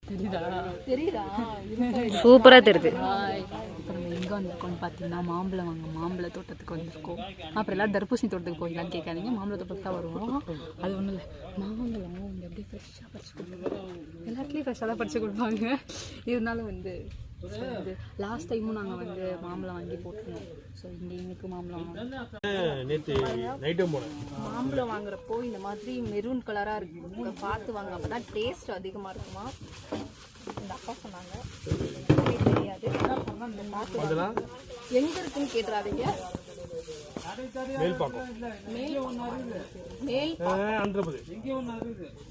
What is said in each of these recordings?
தெரியுதா? சூப்பரா தெரியுது. அப்புறம் எங்கே வந்திருக்கோம்னு பார்த்தீங்கன்னா மாம்பழ தோட்டத்துக்கு வந்திருக்கோம். அப்புறம் எல்லாம் தர்பூசணி தோட்டத்துக்கு போயிடலான்னு கேட்காதீங்க, மாம்பழ தோட்டத்துக்கு தான் வருவோம். அது ஒன்றும் இல்லை, மாம்பழம் இங்கே அப்படியே ஃப்ரெஷ்ஷாக பறிச்சு கொடுப்பாங்க. எல்லாத்துலேயும் ஃப்ரெஷ்ஷாக தான் பறிச்சு கொடுப்பாங்க. இருந்தாலும் வந்து லாஸ்ட் டைமும் நாங்கள் வந்து மாம்பழம் வாங்கி போட்டுருந்தோம். ஸோ இங்கே இன்னைக்கு மாம்பழம் மாம்பழம் வாங்குறப்போ இந்த மாதிரி மெரூன் கலராக இருக்கு, பார்த்து வாங்க, அப்போ தான் டேஸ்ட் அதிகமாக இருக்குமா. இந்த அப்பா சொன்னாங்க, தெரியாது. எங்க இருக்குன்னு கேட்டுறாதீங்க.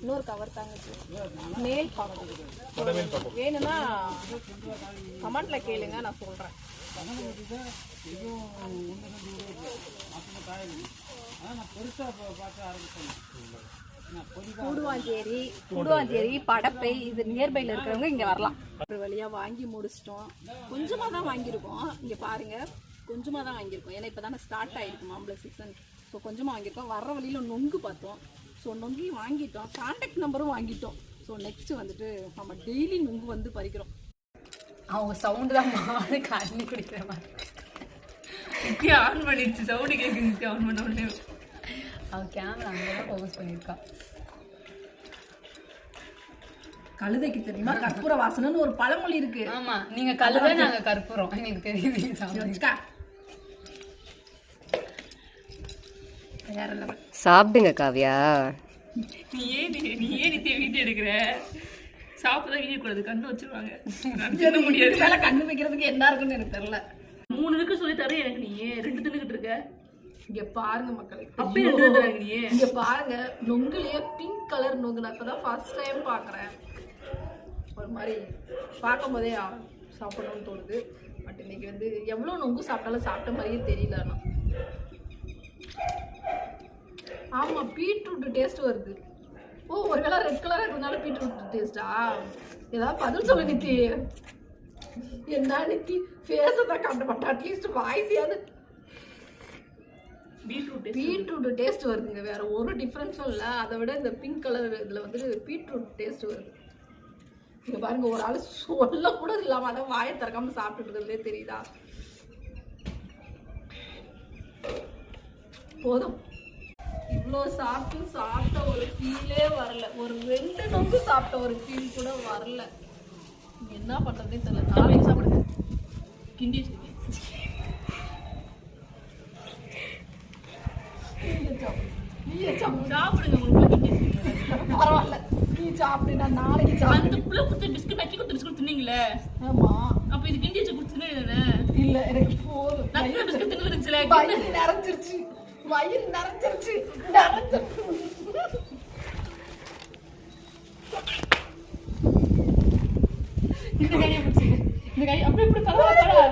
இன்னொரு கவர் தாங்க, மேல் பாக்கம் வேணும்னா கமெண்ட்ல கேளுங்க, நான் சொல்றேன். கூடுவாஞ்சேரி படப்பை இது நியர்பைல இருக்கிறவங்க இங்க வரலாம். ஒரு வழியா வாங்கி முடிச்சிட்டோம். கொஞ்சமா தான் வாங்கியிருக்கோம், இங்க பாருங்க, கொஞ்சமா தான் வாங்கியிருக்கோம். ஏன்னா இப்பதானே ஸ்டார்ட் ஆயிருக்கு மாம்பழ சீசன். ஸோ கொஞ்சமா வாங்கியிருக்கோம். வர்ற வழியில நொங்கு பார்த்தோம், ஸோ நொங்கையும் வாங்கிட்டோம், கான்டாக்ட் நம்பரும் வாங்கிட்டோம். ஸோ நெக்ஸ்ட் வந்துட்டு நம்ம டெய்லி நொங்கு வந்து பறிக்கிறோம். அவங்க சவுண்டு தான் மாடு கண்ணி குடிக்கிற மாதிரி ஆன் பண்ணிடுச்சு, சவுண்டு கேட்குது. ஆன் பண்ண உடனே அவன் கேமரா அங்கெல்லாம் ஃபோக்கஸ் பண்ணியிருக்கா. கழுதைக்கு தெரியுமா கற்பூர வாசனைன்னு ஒரு பழமொழி இருக்கு. ஆமா, நீங்க கழுதை, நாங்க கற்பூரம், எங்களுக்கு தெரியுது. சாப்பிடுங்க காவியா. நீ ஏன் வீட்டு எடுக்கிற? சாப்பிட வீடியோ கூடாது, கண்ணு வச்சிருவாங்க. முடியாது, கண்ணு வைக்கிறதுக்கு என்ன இருக்குன்னு எனக்கு தெரியல. 3 இருக்கு சொல்லி தர எனக்கு, நீ 2 தின்னுக்கிட்டு இருக்க. இங்க பாருங்க மக்களே, அப்பயே 2 தராங்க. நீ இங்க பாருங்க, நொங்குலயே பிங்க் கலர் நொங்கு. நான் இப்பதான் ஃபர்ஸ்ட் டைம் பாக்குறேன். ஒரு மாதிரி பார்க்கும் போதே சாப்பிடணும்னு தோணுது. பட் இன்னைக்கு வந்து எவ்வளவு நொங்கு சாப்பிட்டாலும் சாப்பிட்ட மாதிரியே தெரியல. ஆமா, பீட்ரூட் டேஸ்ட் வருது. ஓ, ஒரு கலர் ரெட் கலரா இருக்கிறதுனால பீட்ரூட் டேஸ்டா? ஏதாவது பதில் சொல்லு நித்தி. என்ன நித்தி, ஃபேஸை தான் காட்ட மாட்டேன், அட்லீஸ்ட் வாய்ஸையாவது. பீட்ரூட் டேஸ்ட் வருதுங்க, வேற ஒரு டிஃப்ரென்ஸும் இல்லை. அதை விட இந்த பிங்க் கலர் இதில் வந்து பீட்ரூட் டேஸ்ட் வருது. இங்கே பாருங்க, ஒரு ஆள் சொல்ல கூட இல்லாமல் அதான் வாயை திறக்காம சாப்பிட்டுட்டு இருக்கிறதே தெரியுதா? போதும், இவ்வளோ சாப்பிட்ட ஒரு ஃபீலே வரல. ஒரு 2 நொங்கு சாப்பிட்ட ஒரு ஃபீல் கூட வரல. என்ன பண்றதே தெரியல. நாளைக்கு சாப்பிடுங்க, கிண்டி பரவாயில்ல, நீ சாப்பிடு, நான் நாளைக்கு சாப்பிடு. பிஸ்கட் நக்கி கொடுத்து தின்னீங்களே? ஆமா, அப்ப இது கிண்டி வச்சு கொடுத்துனே இல்ல, எனக்கு போதும். பிஸ்கட் தின்னு வயிறு நிறைஞ்சிருச்சு. இந்த கையை பிடிச்சி, இந்த கை அப்படி இப்படி பரவாயில்ல.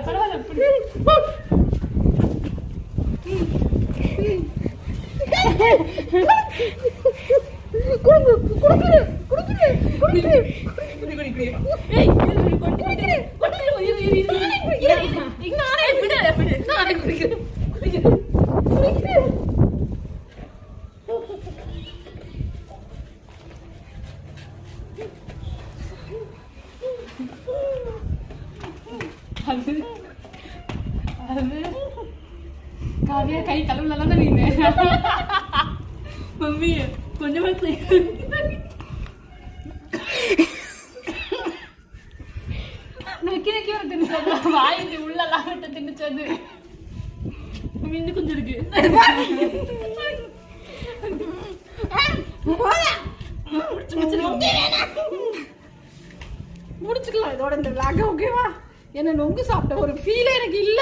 காவியா கை கழுவுலாம் தான் நீங்க. மம்மி கொஞ்சமா நக்கி ஒரு தின்னு வாயிட்டு உள்ளலாம் விட்டு தின்னுச்சது. இன்னும் கொஞ்சம் இருக்கு. முடிச்சுக்கலாம் இதோட இந்த விளாக. ஓகேவா? என்ன நொங்கு சாப்பிட்ட ஒரு ஃபீலே எனக்கு இல்ல.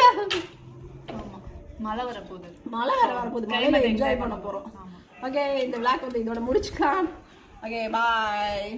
மழை வரப்போகுது, மழையில என்ஜாய் பண்ண போறோம். ஓகே, இந்த விளாக் வந்து இதோட முடிச்சுக்கலாம். ஓகே, பாய்.